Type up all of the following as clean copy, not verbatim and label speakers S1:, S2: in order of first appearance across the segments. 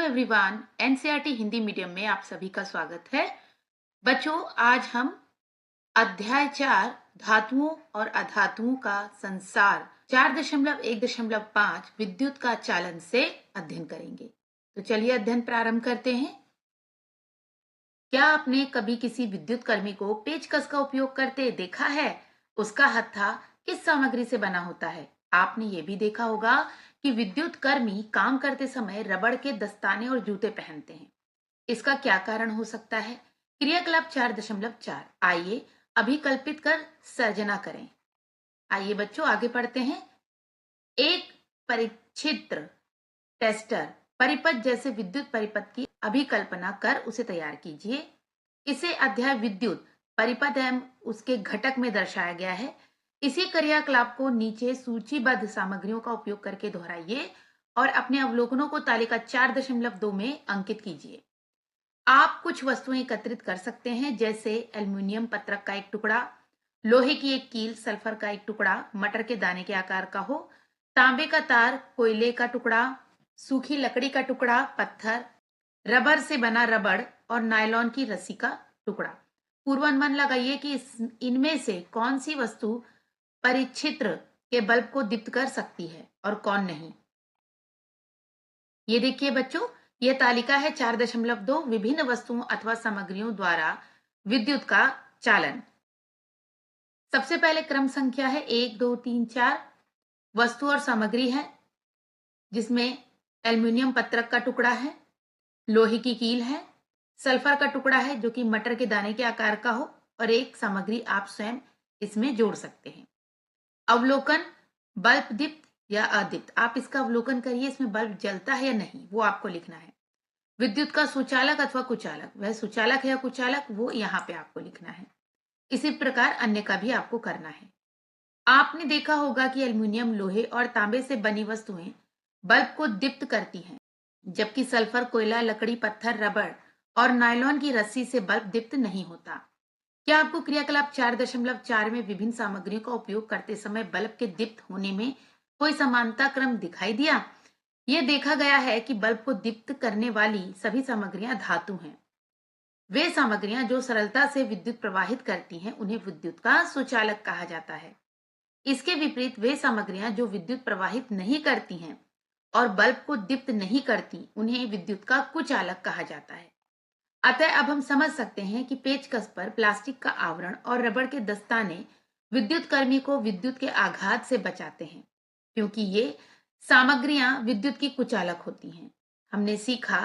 S1: Everyone, NCERT Hindi medium में आप सभी का स्वागत है। बच्चों, आज हम अध्याय 4 धातुओं और अधातुओं का संसार 4.1.5 विद्युत का चालन से अध्ययन करेंगे। तो चलिए अध्ययन प्रारंभ करते हैं। क्या आपने कभी किसी विद्युत कर्मी को पेचकस का उपयोग करते देखा है? उसका हत्था किस सामग्री से बना होता है? आपने ये भी देखा होगा कि विद्युत कर्मी काम करते समय रबड़ के दस्ताने और जूते पहनते हैं। इसका क्या कारण हो सकता है? क्रियाकलाप 4.4 आइए अभी कल्पित कर सर्जना करें। आइए बच्चों आगे पढ़ते हैं। एक परिच्छिद्र टेस्टर परिपथ जैसे विद्युत परिपथ की अभिकल्पना कर उसे तैयार कीजिए। इसे अध्याय विद्युत परिपथ एवं उसके घटक में दर्शाया गया है। इसी क्रियाकलाप को नीचे सूचीबद्ध सामग्रियों का उपयोग करके दोहराइए और अपने अवलोकनों को तालिका 4.2 में अंकित कीजिए। आप कुछ वस्तुएं एकत्रित कर सकते हैं, जैसे एल्युमिनियम पत्रक का एक टुकड़ा, लोहे की एक कील, सल्फर का एक टुकड़ा, मटर के दाने के आकार का हो, तांबे का तार, कोयले का टुकड़ा, सूखी लकड़ी का टुकड़ा, पत्थर, रबर से बना रबड़ और नायलॉन की रस्सी का टुकड़ा। पूर्वानुमान लगाइए कि इनमें से कौन सी वस्तु परिच्छिद्र के बल्ब को दीप्त कर सकती है और कौन नहीं। ये देखिए बच्चों, यह तालिका है 4.2 विभिन्न वस्तुओं अथवा सामग्रियों द्वारा विद्युत का चालन। सबसे पहले क्रम संख्या है 1, 2, 3, 4 वस्तु और सामग्री है, जिसमें एल्युमिनियम पत्रक का टुकड़ा है, लोहे की कील है, सल्फर का टुकड़ा है जो कि मटर के दाने के आकार का हो, और एक सामग्री आप स्वयं इसमें जोड़ सकते हैं। अवलोकन, बल्ब दीप्त या अदीप्त। आप इसका अवलोकन करिए, इसमें बल्ब जलता है या नहीं वो आपको लिखना है। विद्युत का सुचालक अथवा कुचालक, वह सुचालक है या कुचालक वो यहाँ पे आपको लिखना है। इसी प्रकार अन्य का भी आपको करना है। आपने देखा होगा कि एल्युमिनियम, लोहे और तांबे से बनी वस्तुएं बल्ब को दीप्त करती हैं, जबकि सल्फर, कोयला, लकड़ी, पत्थर, रबड़ और नायलॉन की रस्सी से बल्ब दीप्त नहीं होता। क्या आपको क्रियाकलाप 4.4 में विभिन्न सामग्रियों का उपयोग करते समय बल्ब के दीप्त होने में कोई समानता क्रम दिखाई दिया? यह देखा गया है कि बल्ब को दीप्त करने वाली सभी सामग्रियां धातु हैं। वे सामग्रियां जो सरलता से विद्युत प्रवाहित करती हैं उन्हें विद्युत का सुचालक कहा जाता है। इसके विपरीत वे सामग्रियां जो विद्युत प्रवाहित नहीं करती हैं और बल्ब को दीप्त नहीं करती उन्हें विद्युत का कुचालक कहा जाता है। अतः अब हम समझ सकते हैं कि पेचकस पर प्लास्टिक का आवरण और रबड़ के दस्ताने विद्युत कर्मी को विद्युत के आघात से बचाते हैं, क्योंकि ये सामग्रियां विद्युत की कुचालक होती हैं। हमने सीखा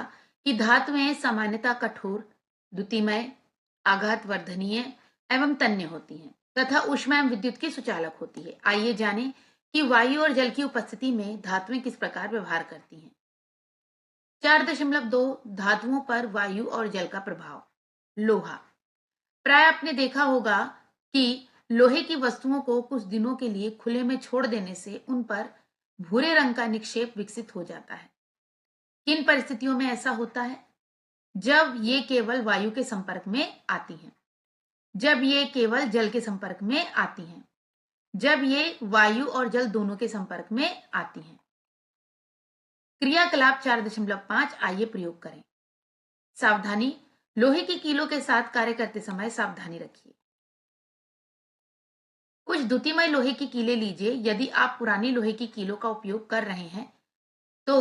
S1: कि धातुएं सामान्यतः कठोर, द्युतिमय, आघातवर्धनीय एवं तन्य होती हैं तथा ऊष्मा एवं विद्युत की सुचालक होती है। आइए जानें कि वायु और जल की उपस्थिति में धातुएं किस प्रकार व्यवहार करती हैं। 4.2 धातुओं पर वायु और जल का प्रभाव। लोहा। प्राय आपने देखा होगा कि लोहे की वस्तुओं को कुछ दिनों के लिए खुले में छोड़ देने से उन पर भूरे रंग का निक्षेप विकसित हो जाता है। किन परिस्थितियों में ऐसा होता है? जब ये केवल वायु के संपर्क में आती हैं, जब ये केवल जल के संपर्क में आती हैं, जब ये वायु और जल दोनों के संपर्क में आती हैं। क्रियाकलाप 4.5 आइए प्रयोग करें। सावधानी, लोहे की कीलों के साथ कार्य करते समय सावधानी रखिए। कुछ द्युतिमय लोहे की कीलें लीजिए। यदि आप पुरानी लोहे की कीलों का उपयोग कर रहे हैं तो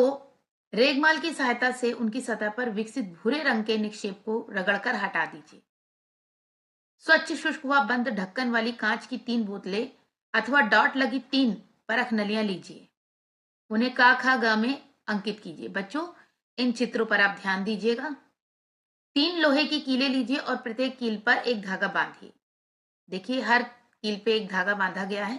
S1: रेगमाल की सहायता से उनकी सतह पर विकसित भूरे रंग के निक्षेप को रगड़कर हटा दीजिए। स्वच्छ, शुष्क व बंद ढक्कन वाली कांच की 3 बोतलें अथवा डॉट लगी 3 परख नलियां लीजिए। उन्हें का, खा, ग में अंकित कीजिए। बच्चों, इन चित्रों पर आप ध्यान दीजिएगा। 3 लोहे की कीलें लीजिए और प्रत्येक कील पर एक धागा बांधिए। देखिए, हर कील पे एक धागा बांधा गया है।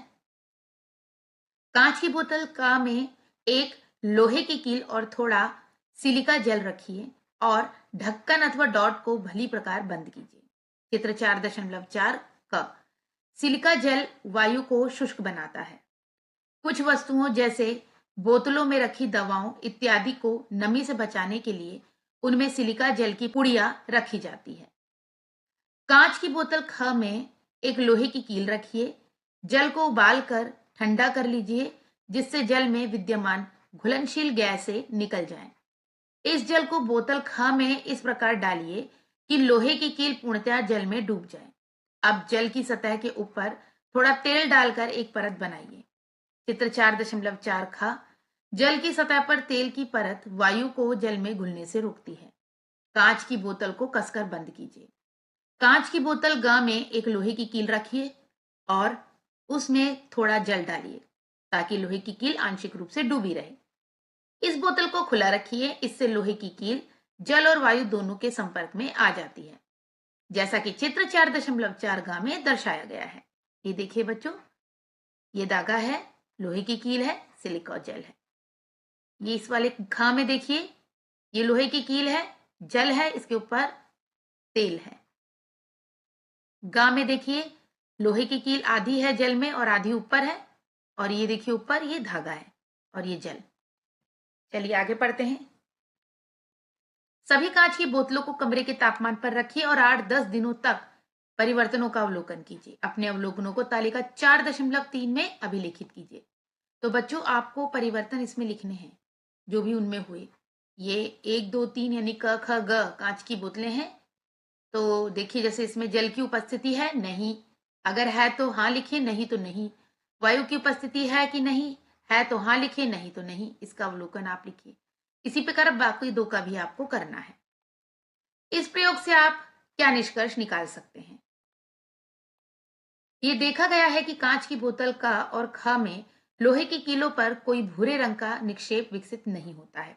S1: कांच की बोतल का में एक लोहे की कील और थोड़ा सिलिका जेल रखिए और ढक्कन अथवा डॉट को भली प्रकार बंद कीजिए। चित्र 4.4 क। सिलिका जेल वायु को शुष्क बनाता है। कुछ वस्तुओं जैसे बोतलों में रखी दवाओं इत्यादि को नमी से बचाने के लिए उनमें सिलिका जेल की पुड़िया रखी जाती है। कांच की बोतल ख में एक लोहे की कील रखिए। जल को उबाल कर ठंडा कर लीजिए, जिससे जल में विद्यमान घुलनशील गैसें निकल जाएं। इस जल को बोतल ख में इस प्रकार डालिए कि लोहे की कील पूर्णतः जल में डूब जाए। अब जल की सतह के ऊपर थोड़ा तेल डालकर एक परत बनाइए। चित्र 4.4 ख। जल की सतह पर तेल की परत वायु को जल में घुलने से रोकती है। कांच की बोतल को कसकर बंद कीजिए। कांच की बोतल ग में एक लोहे की कील रखिए और उसमें थोड़ा जल डालिए ताकि लोहे की कील आंशिक रूप से डूबी रहे। इस बोतल को खुला रखिए, इससे लोहे की कील जल और वायु दोनों के संपर्क में आ जाती है, जैसा कि चित्र 4.4 ग में दर्शाया गया है। ये देखिए बच्चों, ये धागा है, लोहे की कील है, सिलिकॉन जेल है। ये इस वाले ख में देखिए, ये लोहे की कील है, जल है, इसके ऊपर तेल है। ग में देखिए, लोहे की कील आधी है जल में और आधी ऊपर है, और ये देखिए ऊपर ये धागा है और ये जल। चलिए आगे पढ़ते हैं। सभी कांच की बोतलों को कमरे के तापमान पर रखिए और 8-10 दिनों तक परिवर्तनों का अवलोकन कीजिए। अपने अवलोकनों को तालिका 4.3 में अभिलेखित कीजिए। तो बच्चों, आपको परिवर्तन इसमें लिखने हैं जो भी उनमें हुए। ये 1, 2, 3 यानी क, ख, ग कांच की बोतलें हैं। तो देखिए, जैसे इसमें जल की उपस्थिति है, नहीं। अगर है तो हाँ लिखिए, नहीं तो नहीं। वायु की उपस्थिति है कि नहीं, है तो हाँ लिखिए, नहीं तो नहीं। इसका अवलोकन आप लिखिए। इसी प्रकार बाकी दो का भी आपको करना है। इस प्रयोग से आप क्या निष्कर्ष निकाल सकते हैं? ये देखा गया है कि कांच की बोतल का और ख में लोहे की कीलों पर कोई भूरे रंग का निक्षेप विकसित नहीं होता है।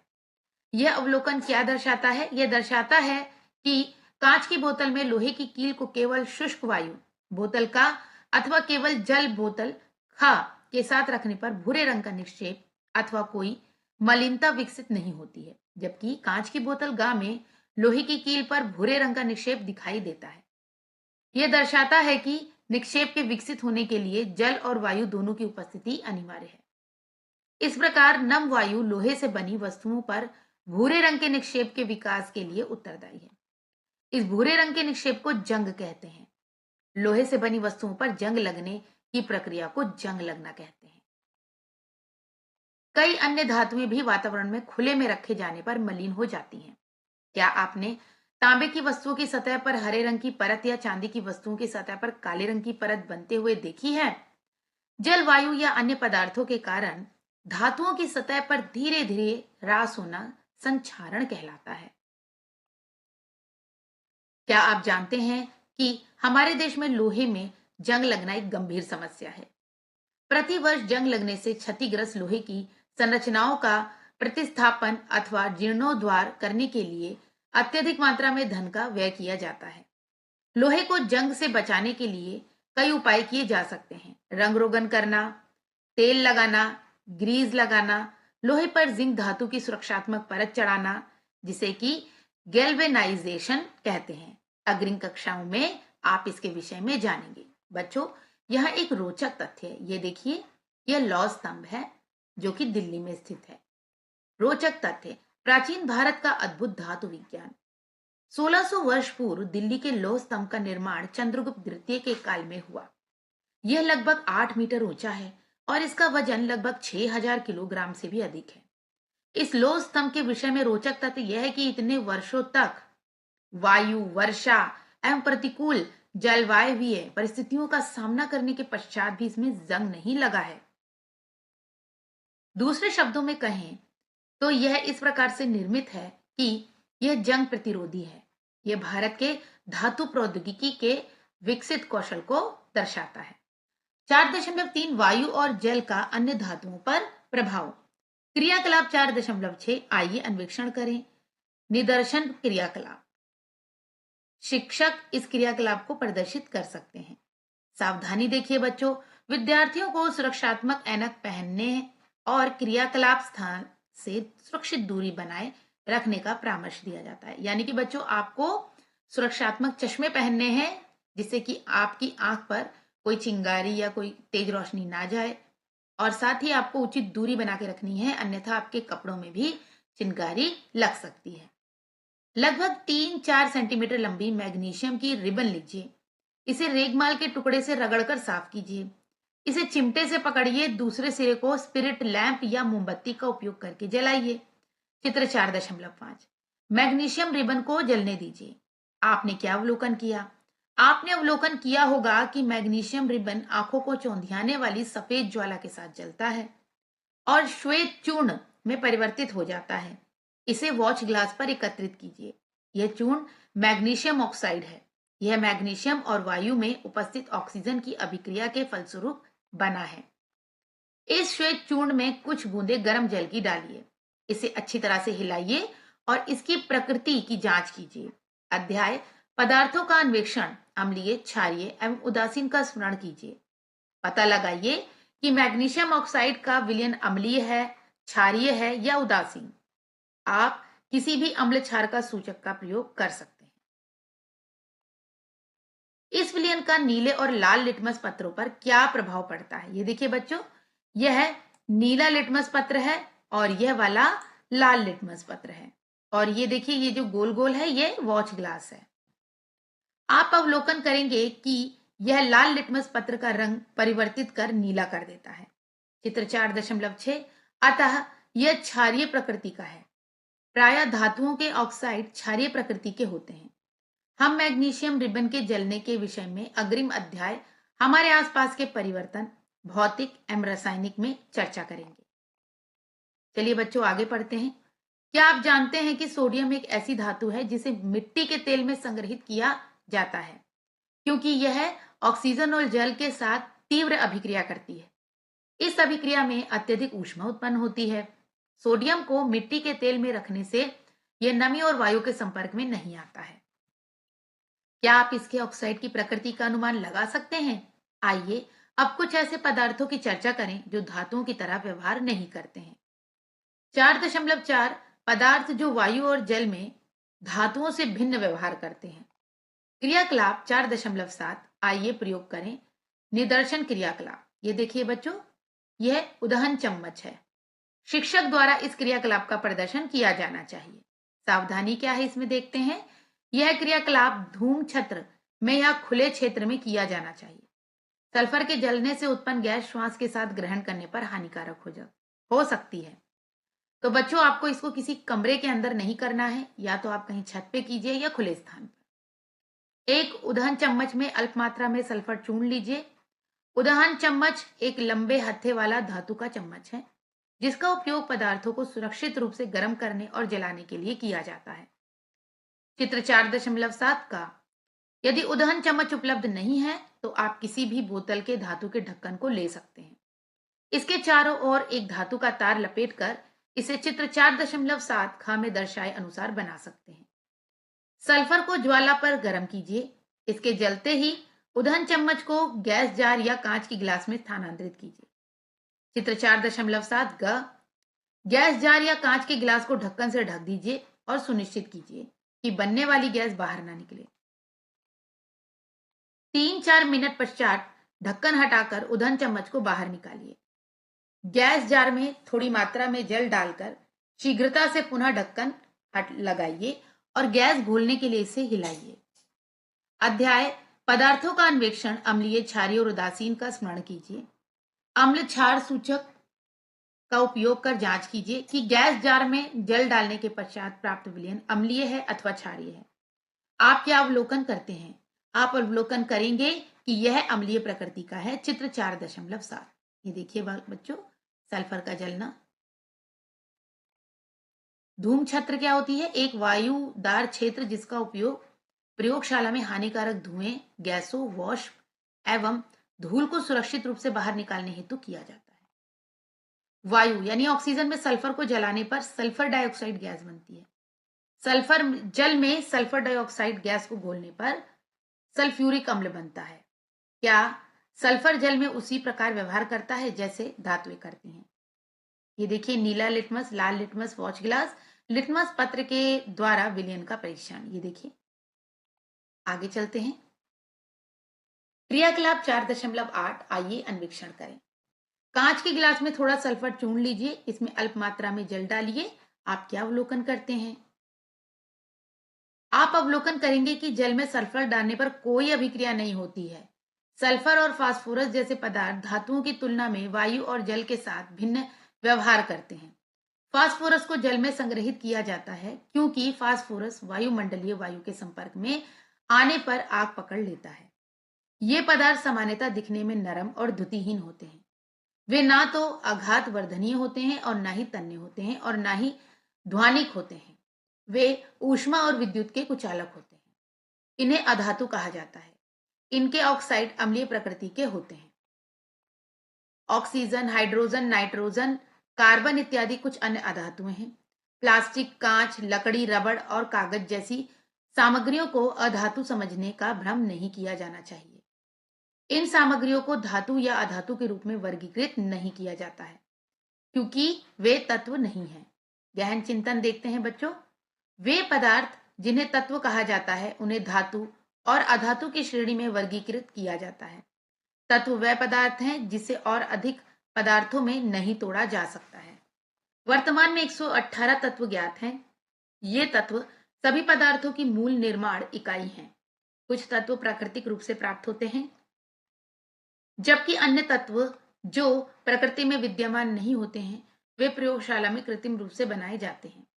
S1: यह अवलोकन क्या दर्शाता है? यह दर्शाता है कि कांच की बोतल में लोहे की कील को केवल शुष्क वायु बोतल का अथवा केवल जल बोतल ख के साथ रखने पर भूरे रंग का निक्षेप अथवा कोई मलिनता विकसित नहीं होती है, जबकि कांच की बोतल ग में लोहे की कील पर भूरे रंग का निक्षेप दिखाई देता है। यह दर्शाता है कि निक्षेप के विकसित होने के लिए जल और वायु दोनों की उपस्थिति अनिवार्य है। इस प्रकार नम वायु लोहे से बनी वस्तुओं पर भूरे रंग के निक्षेप के विकास के लिए उत्तरदायी है। इस भूरे रंग के निक्षेप को जंग कहते हैं। लोहे से बनी वस्तुओं पर जंग लगने की प्रक्रिया को जंग लगना कहते हैं। कई अन्य धातुएं भी वातावरण में खुले में रखे जाने पर मलिन हो जाती हैं। क्या आपने तांबे की वस्तुओं की सतह पर हरे रंग की परत या चांदी की वस्तुओं की सतह पर काले रंग की परत बनते हुए देखी है? जलवायु या अन्य पदार्थों के कारण धातुओं की सतह पर धीरे धीरे ह्रास होना संक्षारण कहलाता है। क्या आप जानते हैं कि हमारे देश में लोहे में जंग लगना एक गंभीर समस्या है? प्रतिवर्ष जंग लगने से क्षतिग्रस्त लोहे की संरचनाओं का प्रतिस्थापन अथवा जीर्णोद्धार करने के लिए अत्यधिक मात्रा में धन का व्यय किया जाता है। लोहे को जंग से बचाने के लिए कई उपाय किए जा सकते हैं। रंग रोगन करना, तेल लगाना, ग्रीस लगाना, लोहे पर जिंक धातु की सुरक्षात्मक परत चढ़ाना, जिसे कि गैल्वेनाइजेशन कहते हैं। अग्रिम कक्षाओं में आप इसके विषय में जानेंगे। बच्चों, यह एक रोचक तथ्य है। ये देखिए, यह लौह स्तंभ है जो कि दिल्ली में स्थित है। रोचक तथ्य, प्राचीन भारत का अद्भुत धातु विज्ञान। 1600 वर्ष पूर्व दिल्ली के लौह स्तंभ का निर्माण चंद्रगुप्त द्वितीय के काल में हुआ। यह लगभग 8 मीटर ऊंचा है और इसका वजन लगभग 6000 किलोग्राम से भी अधिक है। इस लौह स्तंभ के विषय में रोचक तथ्य यह है कि इतने वर्षों तक वायु, वर्षा एवं प्रतिकूल जलवायु परिस्थितियों का सामना करने के पश्चात भी इसमें जंग नहीं लगा है। दूसरे शब्दों में कहें तो यह इस प्रकार से निर्मित है कि यह जंग प्रतिरोधी है। यह भारत के धातु प्रौद्योगिकी के विकसित कौशल को दर्शाता है। 4.3 वायु और जल का अन्य धातुओं पर प्रभाव। क्रियाकलाप 4.6 आइए अन्वेषण करें। निदर्शन क्रियाकलाप। शिक्षक इस क्रियाकलाप को प्रदर्शित कर सकते हैं। सावधानी देखिए बच्चों, विद्यार्थियों को सुरक्षात्मक ऐनक पहनने और क्रियाकलाप स्थान से सुरक्षित दूरी बनाए रखने का परामर्श दिया जाता है। यानी कि बच्चों, आपको सुरक्षात्मक चश्मे पहनने हैं जिससे कि आपकी आंख पर कोई चिंगारी या कोई तेज रोशनी ना जाए, और साथ ही आपको उचित दूरी बना के रखनी है, अन्यथा आपके कपड़ों में भी चिंगारी लग सकती है। लगभग 3-4 सेंटीमीटर लंबी मैग्नीशियम की रिबन लीजिए। इसे रेगमाल के टुकड़े से रगड़कर साफ कीजिए। इसे चिमटे से पकड़िए, दूसरे सिरे को स्पिरिट लैंप या मोमबत्ती का उपयोग करके जलाइए। चित्र 4.5 मैग्नीशियम रिबन को जलने दीजिए। आपने क्या अवलोकन किया? आपने अवलोकन किया होगा कि मैग्नीशियम रिबन आंखों को चौंधियाने वाली सफेद ज्वाला के साथ जलता है और श्वेत चूर्ण में परिवर्तित हो जाता है। इसे वॉच ग्लास पर एकत्रित कीजिए। यह चूर्ण मैग्नीशियम ऑक्साइड है। यह मैग्नीशियम और वायु में उपस्थित ऑक्सीजन की अभिक्रिया के फलस्वरूप बना है। इस श्वेत चूर्ण में कुछ बूंदे गर्म जल की डालिए। इसे अच्छी तरह से हिलाइए और इसकी प्रकृति की जांच कीजिए। अध्याय पदार्थों का अन्वेषण, अम्लीय, क्षारीय एवं उदासीन का स्मरण कीजिए। पता लगाइए कि मैग्नीशियम ऑक्साइड का विलयन अम्लीय है, क्षारीय है या उदासीन। आप किसी भी अम्ल क्षार का सूचक का प्रयोग कर सकते हैं। इस विलयन का नीले और लाल लिटमस पत्रों पर क्या प्रभाव पड़ता है? ये देखिए बच्चों, यह नीला लिटमस पत्र है और यह वाला लाल लिटमस पत्र है। और ये देखिए, ये जो गोल गोल है ये वॉच ग्लास है। आप अवलोकन करेंगे कि यह लाल लिटमस पत्र का रंग परिवर्तित कर नीला कर देता है। चित्र 4.6 अतः यह क्षारीय प्रकृति का है। प्रायः धातुओं के ऑक्साइड क्षारीय प्रकृति के होते हैं। हम मैग्नीशियम रिबन के जलने के विषय में अग्रिम अध्याय हमारे आसपास के परिवर्तन, भौतिक एवं रासायनिक में चर्चा करेंगे। चलिए बच्चों आगे पढ़ते हैं। क्या आप जानते हैं कि सोडियम एक ऐसी धातु है जिसे मिट्टी के तेल में संग्रहित किया जाता है, क्योंकि यह ऑक्सीजन और जल के साथ तीव्र अभिक्रिया करती है। इस अभिक्रिया में अत्यधिक ऊष्मा उत्पन्न होती है। सोडियम को मिट्टी के तेल में रखने से यह नमी और वायु के संपर्क में नहीं आता है। क्या आप इसके ऑक्साइड की प्रकृति का अनुमान लगा सकते हैं? आइए अब कुछ ऐसे पदार्थों की चर्चा करें जो धातुओं की तरह व्यवहार नहीं करते हैं। 4.4 पदार्थ जो वायु और जल में धातुओं से भिन्न व्यवहार करते हैं। क्रियाकलाप 4.7 आइए प्रयोग करें। निदर्शन क्रियाकलाप, ये देखिए बच्चों, यह उदहन चम्मच है। शिक्षक द्वारा इस क्रियाकलाप का प्रदर्शन किया जाना चाहिए। सावधानी क्या है इसमें देखते हैं। यह क्रियाकलाप धूम छत्र में या खुले क्षेत्र में किया जाना चाहिए। सल्फर के जलने से उत्पन्न गैस श्वास के साथ ग्रहण करने पर हानिकारक हो सकती है। तो बच्चों आपको इसको किसी कमरे के अंदर नहीं करना है, या तो आप कहीं छत पे कीजिए या खुले स्थान पर। एक उदहन चम्मच में अल्प मात्रा में सल्फर चूर्ण लीजिए। उदहन चम्मच एक लंबे हत्थे वाला धातु का चम्मच है जिसका उपयोग पदार्थों को सुरक्षित रूप से गर्म करने और जलाने के लिए किया जाता है। चित्र 4.7 का यदि उदहन चम्मच उपलब्ध नहीं है तो आप किसी भी बोतल के धातु के ढक्कन को ले सकते हैं। इसके चारों ओर एक धातु का तार लपेटकर इसे चित्र 4.7 खा में दर्शाए अनुसार बना सकते हैं। सल्फर को ज्वाला पर गर्म कीजिए। इसके जलते ही उदहन चम्मच को गैस जार या कांच की गिलास में स्थानांतरित कीजिए। चित्र 4.7 ग गैस जार या कांच के गिलास को ढक्कन से ढक दीजिए और सुनिश्चित कीजिए कि बनने वाली गैस बाहर ना निकले। 3-4 मिनट पश्चात ढक्कन हटाकर उदहन चम्मच को बाहर निकालिए। गैस जार में थोड़ी मात्रा में जल डालकर शीघ्रता से पुनः ढक्कन लगाइए और गैस घोलने के लिए इसे हिलाइए। अध्याय पदार्थों का अन्वेषण, अम्लीय, क्षारीय और उदासीन का स्मरण कीजिए। अम्ल क्षार सूचक का उपयोग कर जांच कीजिए कि गैस जार में जल डालने के पश्चात प्राप्त विलयन अम्लीय है अथवा क्षारीय है। आप क्या अवलोकन करते हैं? आप अवलोकन करेंगे कि यह अम्लीय प्रकृति का है। चित्र 4.7 ये देखिए बच्चों, सल्फर का जलना। धूम छत्र क्या होती है? एक वायुदार क्षेत्र जिसका उपयोग प्रयोगशाला में हानिकारक धुएं, गैसों, वाष्प एवं धूल को सुरक्षित रूप से बाहर निकालने हेतु किया जाता है। वायु यानी ऑक्सीजन में सल्फर को जलाने पर सल्फर डाइऑक्साइड गैस बनती है। सल्फर जल में सल्फर डाइऑक्साइड गैस को घोलने पर सल्फ्यूरिक अम्ल बनता है। क्या सल्फर जल में उसी प्रकार व्यवहार करता है जैसे धातुएं करती हैं? ये देखिए नीला लिटमस, लाल लिटमस, वॉच ग्लास, लिटमस पत्र के द्वारा विलयन का परीक्षण। ये देखिए आगे चलते हैं। क्रियाकलाप 4.8 आइए अन्वेषण करें। कांच के गिलास में थोड़ा सल्फर चूर्ण लीजिए। इसमें अल्प मात्रा में जल डालिए। आप क्या अवलोकन करते हैं? आप अवलोकन करेंगे कि जल में सल्फर डालने पर कोई अभिक्रिया नहीं होती है। सल्फर और फास्फोरस जैसे पदार्थ धातुओं की तुलना में वायु और जल के साथ भिन्न व्यवहार करते हैं। फास्फोरस को जल में संग्रहित किया जाता है क्योंकि फास्फोरस वायुमंडलीय वायु के संपर्क में आने पर आग पकड़ लेता है। ये पदार्थ सामान्यतः दिखने में नरम और द्युतिहीन होते हैं। वे ना तो आघात वर्धनीय होते हैं और ना ही तन्य होते हैं और ना ही ध्वनिक होते हैं। वे ऊष्मा और विद्युत के कुचालक होते हैं। इन्हें अधातु कहा जाता है। इनके ऑक्साइड अम्लीय प्रकृति के होते हैं। ऑक्सीजन, हाइड्रोजन, नाइट्रोजन, कार्बन इत्यादि कुछ अन्य अधातुएं हैं। प्लास्टिक, कांच, लकड़ी, रबड़ और कागज जैसी सामग्रियों को अधातु समझने का भ्रम नहीं किया जाना चाहिए। इन सामग्रियों को धातु या अधातु के रूप में वर्गीकृत नहीं किया जाता है क्योंकि वे तत्व नहीं हैं। गहन चिंतन देखते हैं बच्चों। वे पदार्थ जिन्हें तत्व कहा जाता है उन्हें धातु और अधातु की श्रेणी में वर्गीकृत किया जाता है। तत्व वह पदार्थ हैं जिसे और अधिक पदार्थों में नहीं तोड़ा जा सकता है। वर्तमान में 118 तत्व ज्ञात हैं। ये तत्व सभी पदार्थों की मूल निर्माण इकाई हैं। कुछ तत्व प्राकृतिक रूप से प्राप्त होते हैं, जबकि अन्य तत्व जो प्रकृति में विद्यमान नहीं होते हैं, वे प्रयोगशाला में कृत्रिम रूप से बनाए जाते हैं।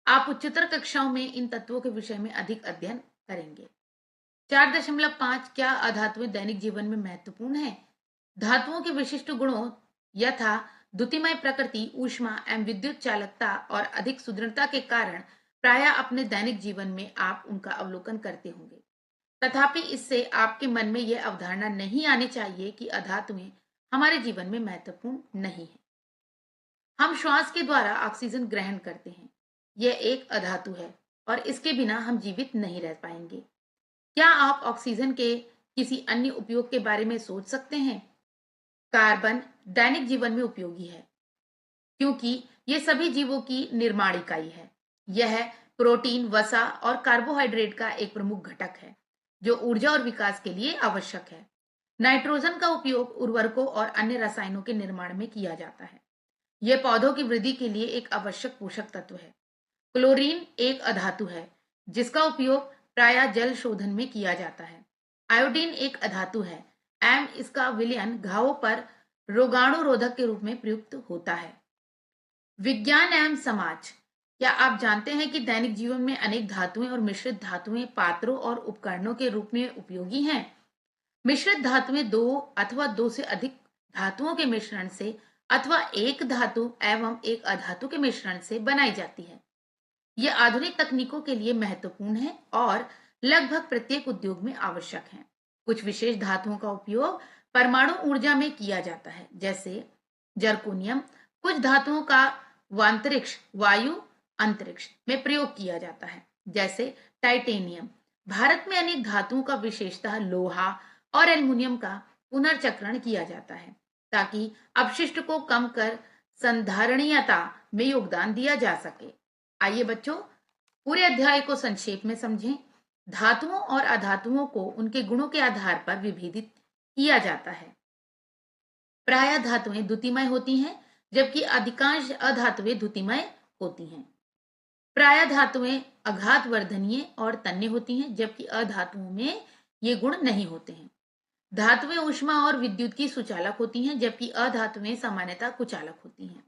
S1: आप उच्चतर कक्षाओं में इन तत्वों के विषय में अधिक अध्ययन करेंगे। 4.5 क्या अधातुएं दैनिक जीवन में महत्वपूर्ण है? धातुओं के विशिष्ट गुणों यथा द्युतिमय प्रकृति, ऊष्मा एवं विद्युत चालकता और अधिक सुदृढ़ता के कारण प्राय अपने दैनिक जीवन में आप उनका अवलोकन करते होंगे। तथापि इससे आपके मन में यह अवधारणा नहीं आनी चाहिए कि अधातुएं हमारे जीवन में महत्वपूर्ण नहीं है। हम श्वास के द्वारा ऑक्सीजन ग्रहण करते हैं। यह एक अधातु है और इसके बिना हम जीवित नहीं रह पाएंगे। क्या आप ऑक्सीजन के किसी अन्य उपयोग के बारे में सोच सकते हैं? कार्बन दैनिक जीवन में उपयोगी है क्योंकि यह सभी जीवों की निर्माण इकाई है। यह प्रोटीन, वसा और कार्बोहाइड्रेट का एक प्रमुख घटक है जो ऊर्जा और विकास के लिए आवश्यक है। नाइट्रोजन का उपयोग उर्वरकों और अन्य रसायनों के निर्माण में किया जाता है। यह पौधों की वृद्धि के लिए एक आवश्यक पोषक तत्व है। क्लोरीन एक अधातु है जिसका उपयोग प्रायः जल शोधन में किया जाता है। आयोडीन एक अधातु है एवं इसका विलयन घावों पर रोगाणु रोधक के रूप में प्रयुक्त होता है। विज्ञान एवं समाज। क्या आप जानते हैं कि दैनिक जीवन में अनेक धातुएं और मिश्रित धातुएं पात्रों और उपकरणों के रूप में उपयोगी हैं? मिश्रित धातुएं दो अथवा दो से अधिक धातुओं के मिश्रण से अथवा एक धातु एवं एक अधातु के मिश्रण से बनाई जाती है। यह आधुनिक तकनीकों के लिए महत्वपूर्ण है और लगभग प्रत्येक उद्योग में आवश्यक है। कुछ विशेष धातुओं का उपयोग परमाणु ऊर्जा में किया जाता है, जैसे जर्कोनियम। कुछ धातुओं का वांतरिक्ष वायु अंतरिक्ष में प्रयोग किया जाता है, जैसे टाइटेनियम। भारत में अनेक धातुओं का विशेषतः लोहा और एल्युमिनियम का पुनर्चक्रण किया जाता है ताकि अपशिष्ट को कम कर संधारणीयता में योगदान दिया जा सके। आइए बच्चों, पूरे अध्याय को संक्षेप में समझें। धातुओं और अधातुओं को उनके गुणों के आधार पर विभेदित किया जाता है। प्रायः धातुएं द्युतिमय होती हैं, जबकि अधिकांश अधातुएं द्युतिमय होती हैं। प्रायः धातुएं आघात वर्धनीय और तन्य होती हैं, जबकि अधातुओं में ये गुण नहीं होते हैं। धातुएं ऊष्मा और विद्युत की सुचालक होती हैं, जबकि अधातुएं सामान्यतः कुचालक होती हैं।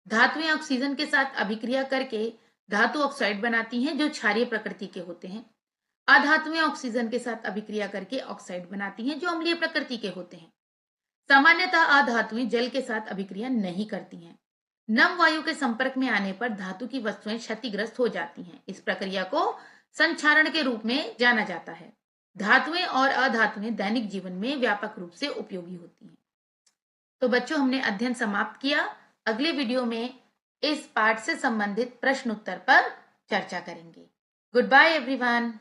S1: धातुएं ऑक्सीजन के साथ अभिक्रिया करके धातु ऑक्साइड बनाती हैं जो क्षारीय प्रकृति के होते हैं। अधातुएं ऑक्सीजन के साथ अभिक्रिया करके ऑक्साइड बनाती हैं जो अम्लीय प्रकृति के होते हैं। सामान्यतः अधातुएं जल के साथ अभिक्रिया नहीं करती हैं। नम वायु के संपर्क में आने पर धातु की वस्तुएं क्षतिग्रस्त हो जाती हैं। इस प्रक्रिया को संक्षारण के रूप में जाना जाता है। धातुएं और अधातुएं दैनिक जीवन में व्यापक रूप से उपयोगी होती हैं। तो बच्चों, हमने अध्ययन समाप्त किया। अगले वीडियो में इस पाठ से संबंधित प्रश्न उत्तर पर चर्चा करेंगे। Good bye everyone.